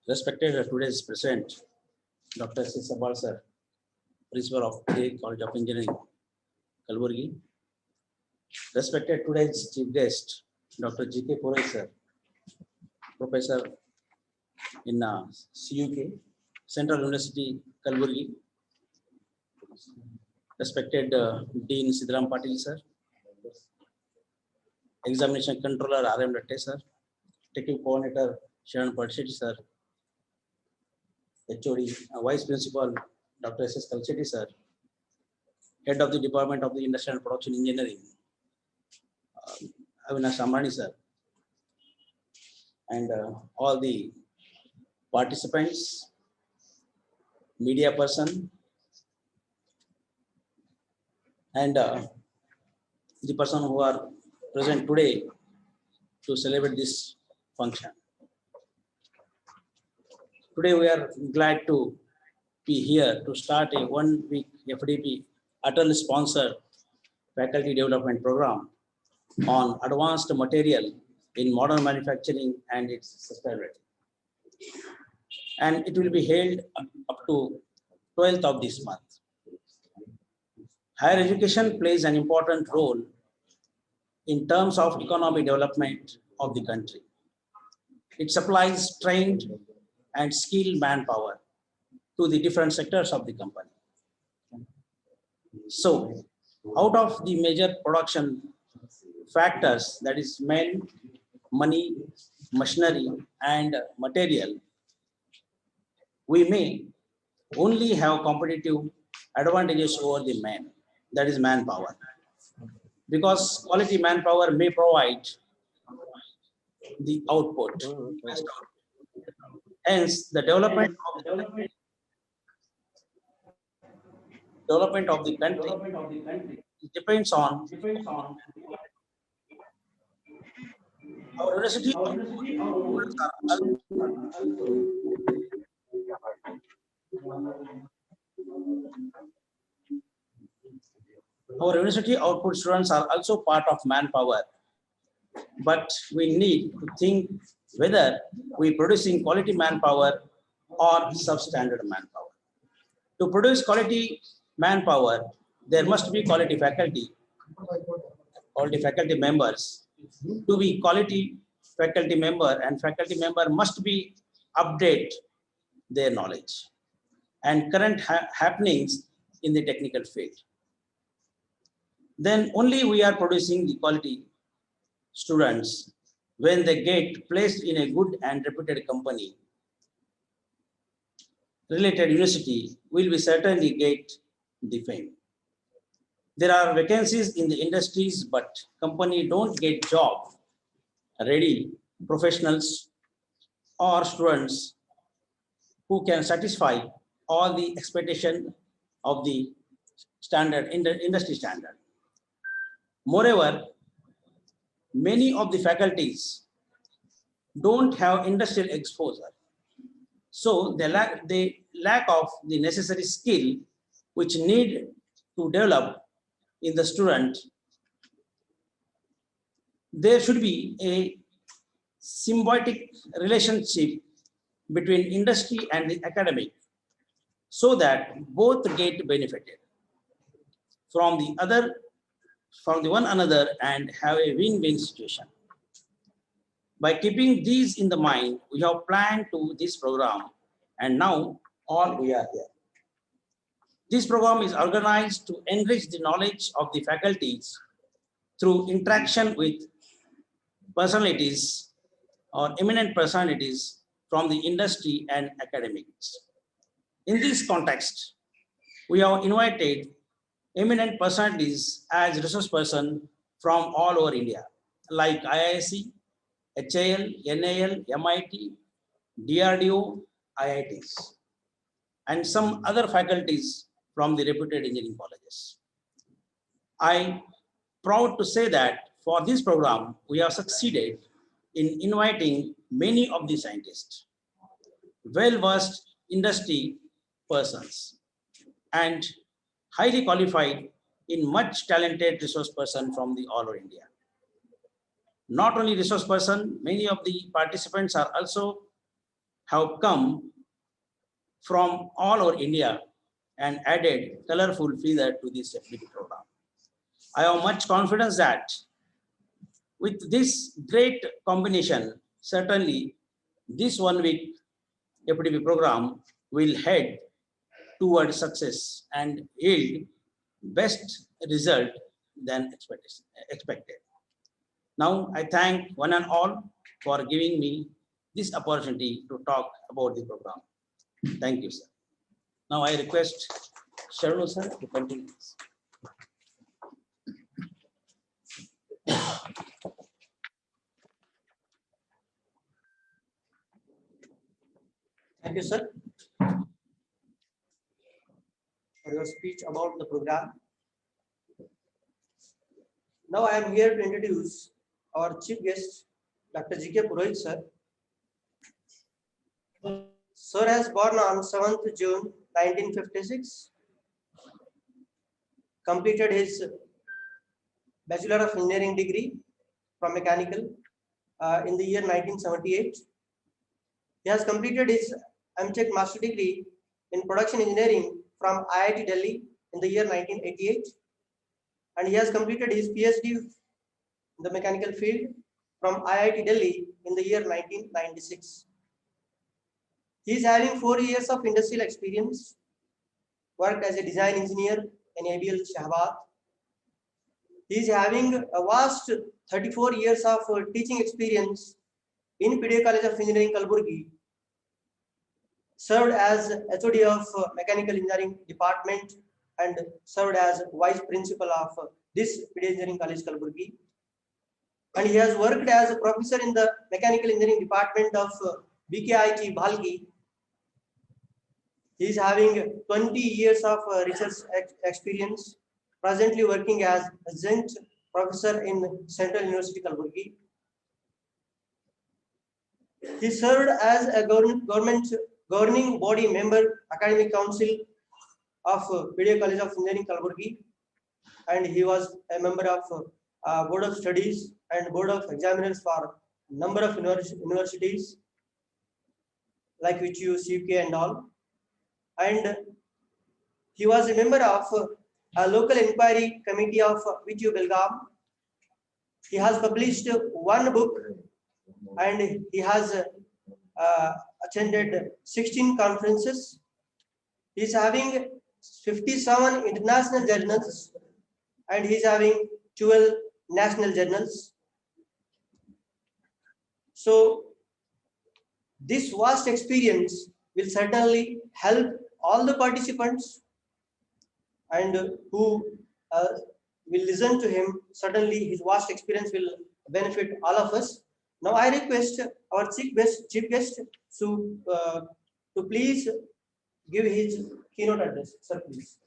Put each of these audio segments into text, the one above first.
Respected today's President, Dr. S. Sabal sir, Principal of the College of Engineering, Kalburgi. Respected today's Chief Guest, Dr. G.K. Purai sir, Professor in CUK, Central University, Kalburgi. Respected Dean Sidram Patil sir, Examination Controller R.M. Latte sir, Technical Coordinator Sharon Patshetty sir, HOD, Vice Principal Dr. S.S. Kalchetti sir, Head of the Department of the Industrial and Production Engineering, Avinash Amrani sir, and all the participants, media person, and the person who are present today to celebrate this function. Today we are glad to be here to start a one-week FDP utterly sponsored faculty development program on advanced material in modern manufacturing and its sustainability. And it will be held up to 12th of this month. Higher education plays an important role in terms of economic development of the country. It supplies trained and skilled manpower to the different sectors of the company. So, out of the major production factors, that is men, money, machinery, and material, we may only have competitive advantages over the men, that is manpower. Because quality manpower may provide the output. Hence, the development of the country depends on our university. Our university output students are also part of manpower, but we need to think whether we producing quality manpower or substandard manpower. To produce quality manpower, there must be quality faculty members. To be quality faculty member, and faculty member must be update their knowledge and current happenings in the technical field. Then only we are producing the quality students when they get placed in a good and reputed company. Related university will be certainly get the fame. There are vacancies in the industries, but company don't get job ready professionals or students who can satisfy all the expectation of the standard industry standard. Moreover, many of the faculties don't have industrial exposure, so they lack of the necessary skill which need to develop in the student. There should be a symbiotic relationship between industry and the academic so that both get benefited from the one another and have a win-win situation. By keeping these in the mind, we have planned to this program, and now all we are here. This program is organized to enrich the knowledge of the faculties through interaction with personalities or eminent personalities from the industry and academics. In this context, we have invited eminent personalities as resource person from all over India, like IISc, HAL, NAL, MIT, DRDO, IITs, and some other faculties from the reputed engineering colleges. I'm proud to say that for this program, we have succeeded in inviting many of the scientists, well-versed industry persons, and highly qualified in much talented resource person from the all over India. Not only resource person, many of the participants are also have come from all over India and added colorful feather to this FDP program. I have much confidence that with this great combination, certainly this 1 week FDP program will head towards success and yield best result than expected. Now, I thank one and all for giving me this opportunity to talk about the program. Thank you, sir. Now, I request Sharnu sir to continue. Thank you, sir, for your speech about the program. Now I am here to introduce our chief guest, Dr. G.K. Purohit, sir. Sir has born on 7th June 1956, completed his Bachelor of Engineering degree from Mechanical in the year 1978. He has completed his M.Tech Master degree in Production Engineering from IIT Delhi in the year 1988. And he has completed his PhD in the mechanical field from IIT Delhi in the year 1996. He is having 4 years of industrial experience, worked as a design engineer in ABL Shahabad. He is having a vast 34 years of teaching experience in PDA College of Engineering, Kalaburgi, served as HOD of Mechanical Engineering Department and served as Vice Principal of this PDA Engineering College, Kalaburgi. And he has worked as a professor in the Mechanical Engineering Department of BKIT Bhalgi. He is having 20 years of research experience, presently working as adjunct professor in Central University, Kalaburgi. He served as a government governing body member, Academic Council of PDA College of Engineering, Kalaburgi, and he was a member of Board of Studies and Board of Examiners for number of universities like VTU, CUK and all. And he was a member of a local inquiry committee of VTU Belgaum. He has published one book and he has attended 16 conferences. He is having 57 international journals and he is having 12 national journals. So this vast experience will certainly help all the participants and who will listen to him. Certainly his vast experience will benefit all of us. Now I request our chief guest to please give his keynote address. Sir, please.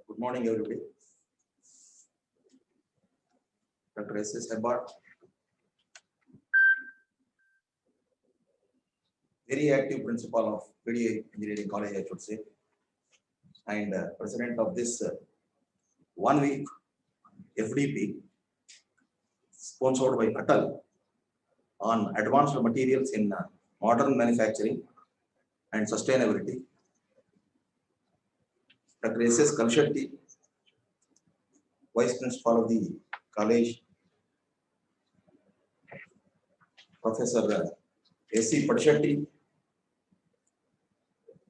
Good morning, everybody. Dr. S.S. Hebbard, very active principal of PDA Engineering College, I should say, and president of this 1 week FDP sponsored by Atal on advanced materials in modern manufacturing and sustainability. Dr. S.S. Kalshetti, Vice Principal of the college, Professor A.C. Padishetti,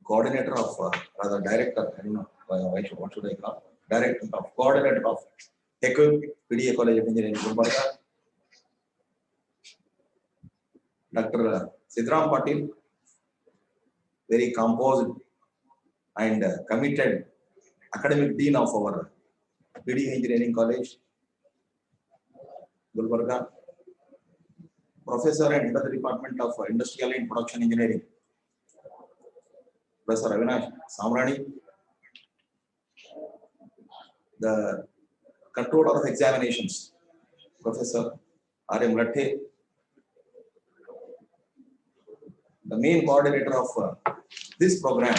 Coordinator of, rather Director, I don't know, what should I call? Director of, Coordinator of TechWeb, PDA College of Engineering, Gulbarga. Dr. Sidram Patil, very composed and committed academic dean of our PDA Engineering College, Gulbarga. Professor and head of the Department of Industrial and Production Engineering, Professor Avinash Samrani. The Controller of Examinations, Professor R.M. Latte, the main coordinator of this program,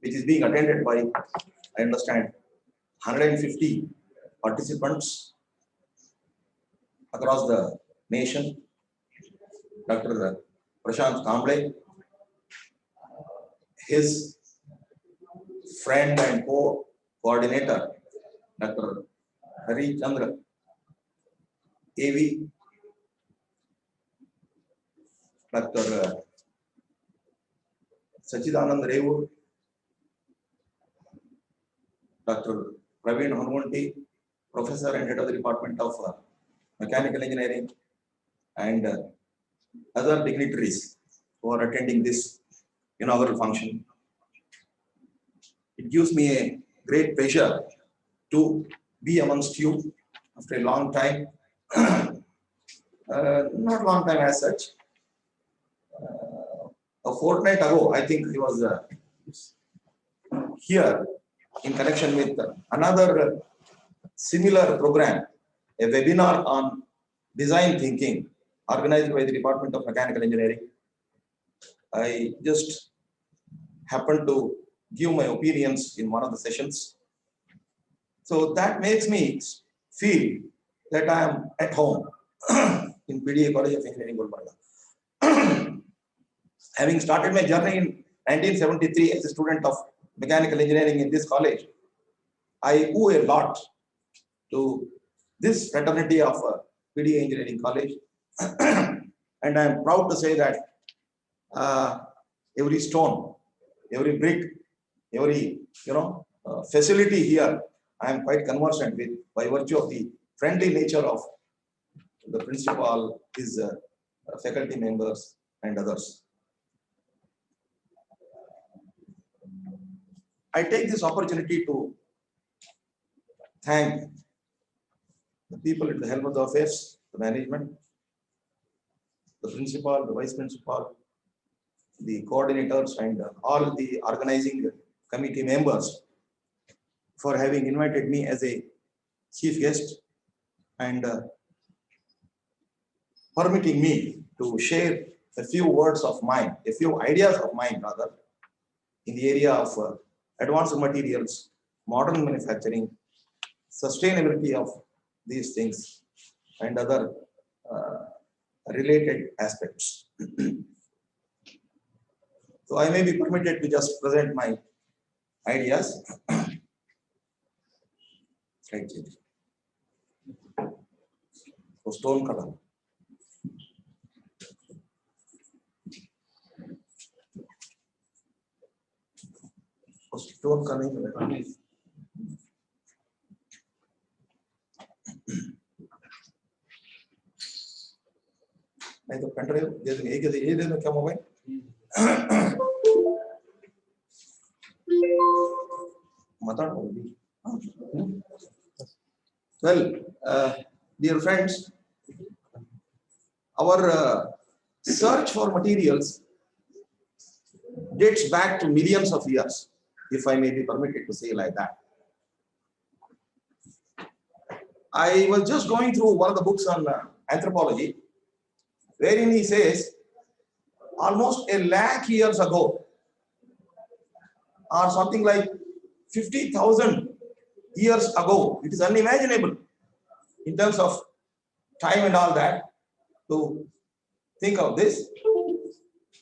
which is being attended by, I understand, 150 participants across the nation. Dr. Prashant Kamble, his friend and co-coordinator, Dr. Hari Chandra, AV, Dr. Sachidanand Revur, Dr. Praveen Hanumanti, Professor and Head of the Department of Mechanical Engineering, and other dignitaries who are attending this inaugural function. It gives me a great pleasure to be amongst you after a long time. Not long time as such. A fortnight ago, I think he was here in connection with another similar program, a webinar on design thinking organized by the Department of Mechanical Engineering. I just happened to give my opinions in one of the sessions. So that makes me feel that I am at home in PDA College of Engineering, Gulbarga. Having started my journey in 1973 as a student of mechanical engineering in this college, I owe a lot to this fraternity of PDA Engineering College. And I am proud to say that every stone, every brick, every facility here, I am quite conversant with by virtue of the friendly nature of the principal, his faculty members, and others. I take this opportunity to thank the people at the helm of the affairs, the management, the principal, the vice principal, the coordinators, and all the organizing committee members for having invited me as a chief guest and permitting me to share a few words of mine, a few ideas of mine rather, in the area of advanced materials, modern manufacturing, sustainability of these things, and other related aspects. So I may be permitted to just present my ideas. Right, so stone color. Stone color. नहीं तो control दे देंगे एक ये दे दो क्या mobile मत well dear friends, our search for materials dates back to millions of years, if I may be permitted to say like that. I was just going through one of the books on anthropology, wherein he says almost 1,00,000 years ago, or something like 50,000 years ago, it is unimaginable in terms of time and all that to think of this.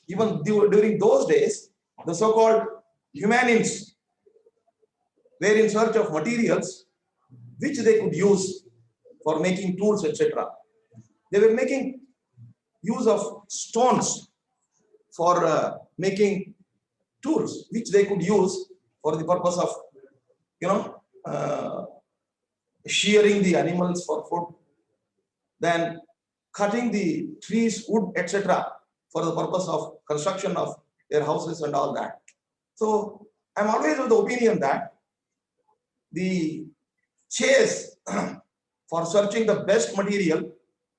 Even during those days, the so-called humanins were in search of materials which they could use for making tools, etc. They were making use of stones for making tools, which they could use for the purpose of, shearing the animals for food, then cutting the trees, wood, etc. for the purpose of construction of their houses and all that. So I'm always of the opinion that the chase for searching the best material,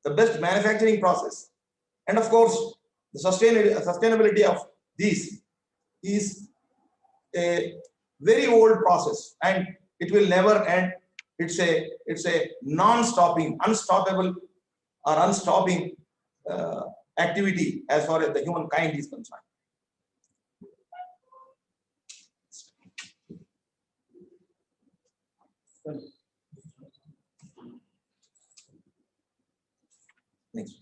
the best manufacturing process, and of course the sustainability of these is a very old process, and it will never end, it's a non-stopping, unstoppable or unstopping activity as far as the humankind is concerned. Next.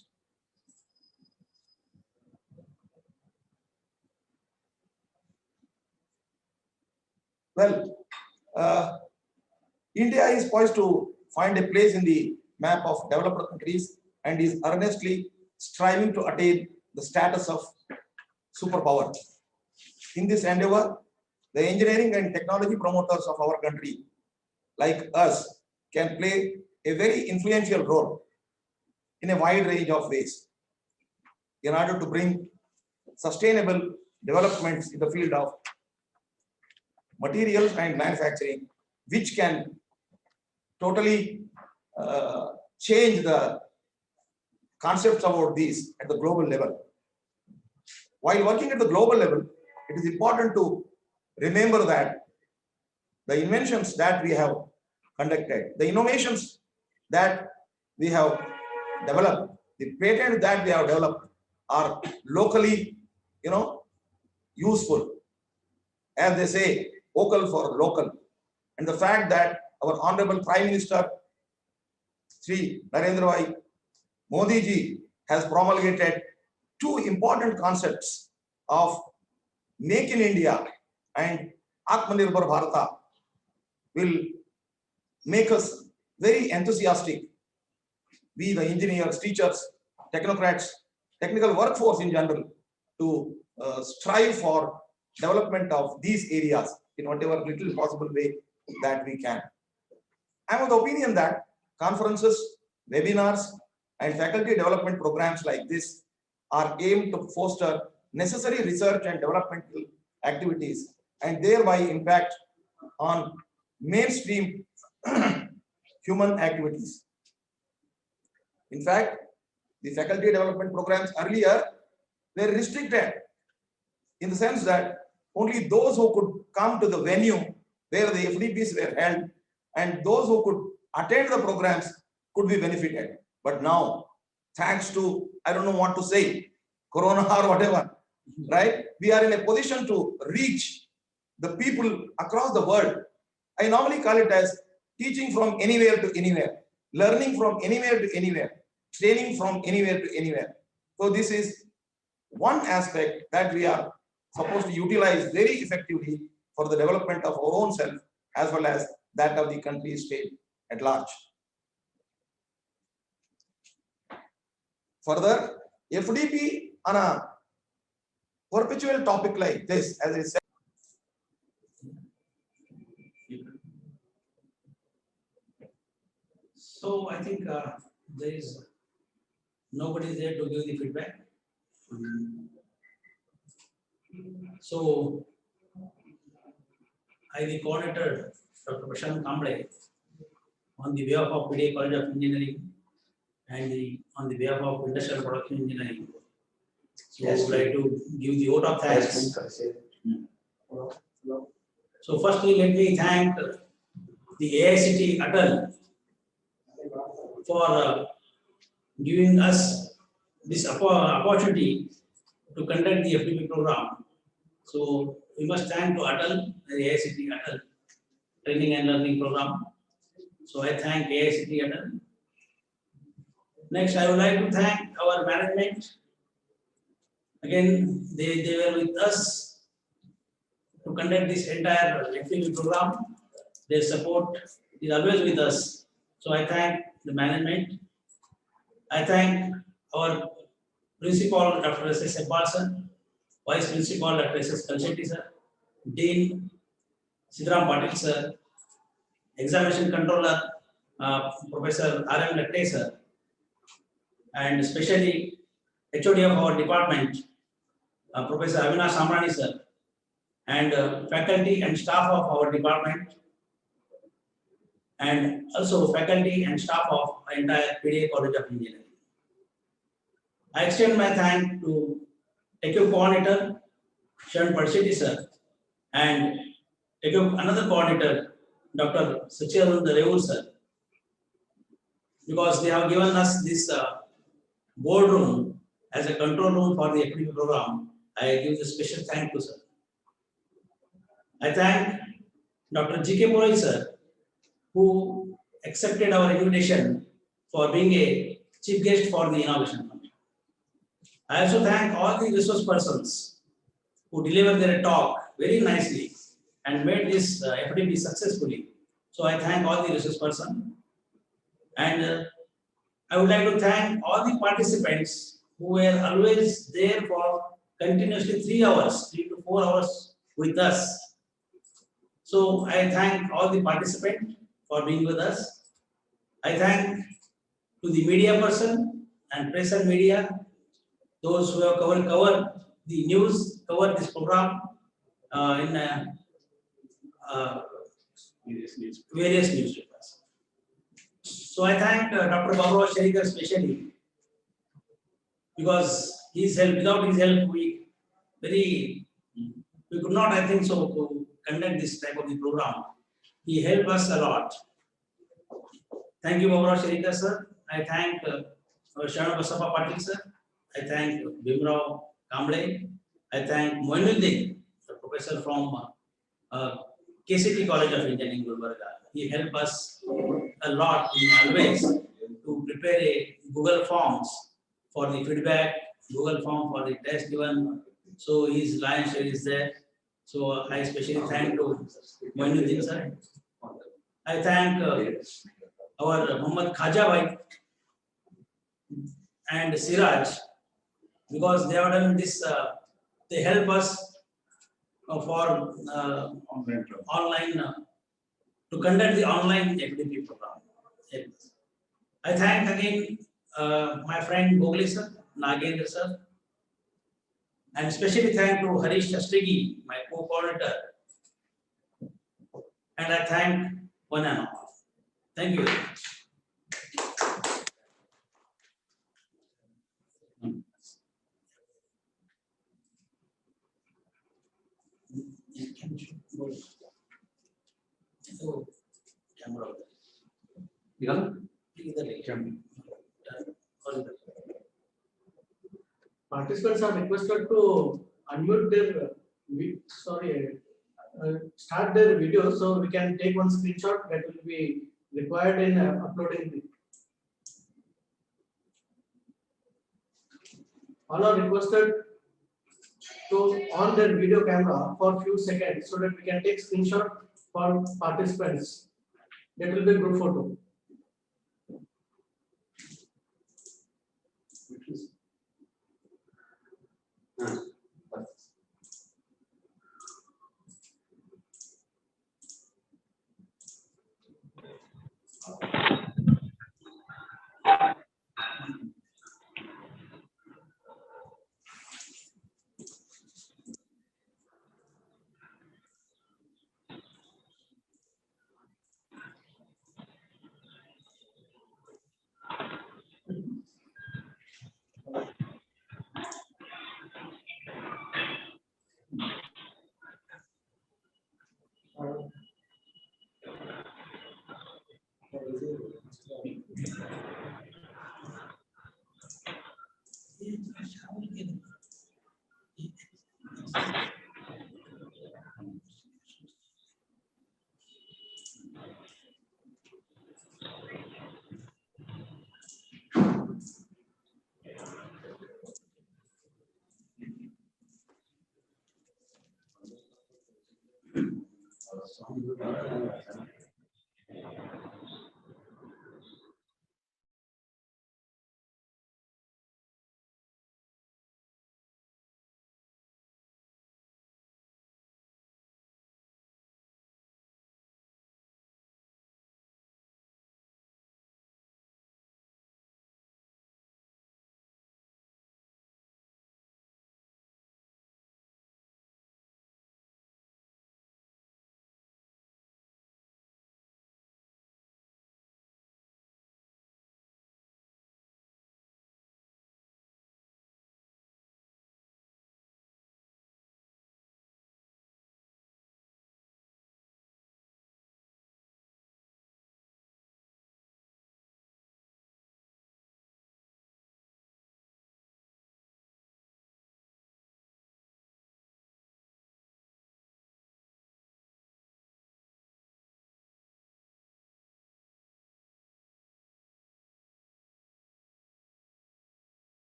Well, India is poised to find a place in the map of developed countries and is earnestly striving to attain the status of superpower. In this endeavor, the engineering and technology promoters of our country, like us, can play a very influential role in a wide range of ways in order to bring sustainable developments in the field of materials and manufacturing, which can totally change the concepts about these at the global level. While working at the global level, it is important to remember that the inventions that we have conducted, the innovations that we have developed, the patents that we have developed are locally, useful. As they say, vocal for local. And the fact that our Honorable Prime Minister, Sri Narendra Bhai Modi ji, has promulgated two important concepts of Make in India and Atmanirbhar Bharata will make us very enthusiastic. We, the engineers, teachers, technocrats, technical workforce in general, to strive for development of these areas in whatever little possible way that we can. I am of the opinion that conferences, webinars, and faculty development programs like this are aimed to foster necessary research and developmental activities and thereby impact on mainstream human activities. In fact, the faculty development programs earlier were restricted in the sense that only those who could come to the venue where the FDPs were held and those who could attend the programs could be benefited. But now, thanks to, I don't know what to say, Corona or whatever, right? We are in a position to reach the people across the world. I normally call it as teaching from anywhere to anywhere, learning from anywhere to anywhere, training from anywhere to anywhere. So this is one aspect that we are supposed to utilize very effectively for the development of our own self as well as that of the country state at large. Further, FDP on a perpetual topic like this, as I said, So I think there is nobody there to give the feedback. So I, the coordinator, Dr. Prashant Kamble, on the behalf of PDA College of Engineering and on the behalf of Industrial Production Engineering, so I would like to give the vote of thanks. So firstly, let me thank the AICT Atal for giving us this opportunity to conduct the FDP program. So we must thank to Atal, the AICT Atal Training and Learning Program. So I thank AICT Atal. Next, I would like to thank our management. Again, they were with us to conduct this entire FDP program. Their support is always with us. So I thank the management. I thank our principal, Dr. S.S. Balsan, Vice Principal, Dr. S.S. Kalsetti sir, Dean Sidram Patil sir, Examination Controller, Professor R.M. Latte sir, and especially HOD of our department, Professor Avinash Samrani sir, and faculty and staff of our department, and also faculty and staff of the entire PDA College of Engineering. I extend my thanks to TechUp coordinator, Sharon Parsetti sir, and TechUp another coordinator, Dr. Sachirand Revur sir, because they have given us this boardroom as a control room for the FDP program. I give the special thank you, sir. I thank Dr. G.K. Puri sir, who accepted our invitation for being a chief guest for the innovation function. I also thank all the resource persons who delivered their talk very nicely and made this FDP successfully. So I thank all the resource person, and I would like to thank all the participants who were always there for continuously 3 hours, 3 to 4 hours with us. So I thank all the participants for being with us. I thank to the media person and press and media, those who have covered the news, covered this program in various newspapers. So I thank Dr. Babu Sharikar especially, because his help, without his help, we could not, I think so, to conduct this type of the program. He helped us a lot. Thank you, Babu Sharikar sir. I thank Shana Basappa Patil sir. I thank Bimrao Kamble. I thank Moinuddin, the professor from KCT College of Engineering, Gulbarga. He helped us a lot in always to prepare a Google Forms for the feedback, Google Form for the test given. So his lion's share is there. So I especially thank to Moinuddin sir. I thank our Muhammad Khaja Bhai and Siraj, because they have done this, they help us for online to conduct the online FDP program. I thank again my friend Bogli sir, Nagendra sir, and especially thank to Harish Shastigi, my co-coordinator, and I thank one and all. Thank you very much. Oh, camera. इधर ले Participants are requested to unmute their, start their video, so we can take one screenshot that will be required in uploading the. All are requested to on their video camera for few seconds so that we can take screenshot for participants. That will be group photo.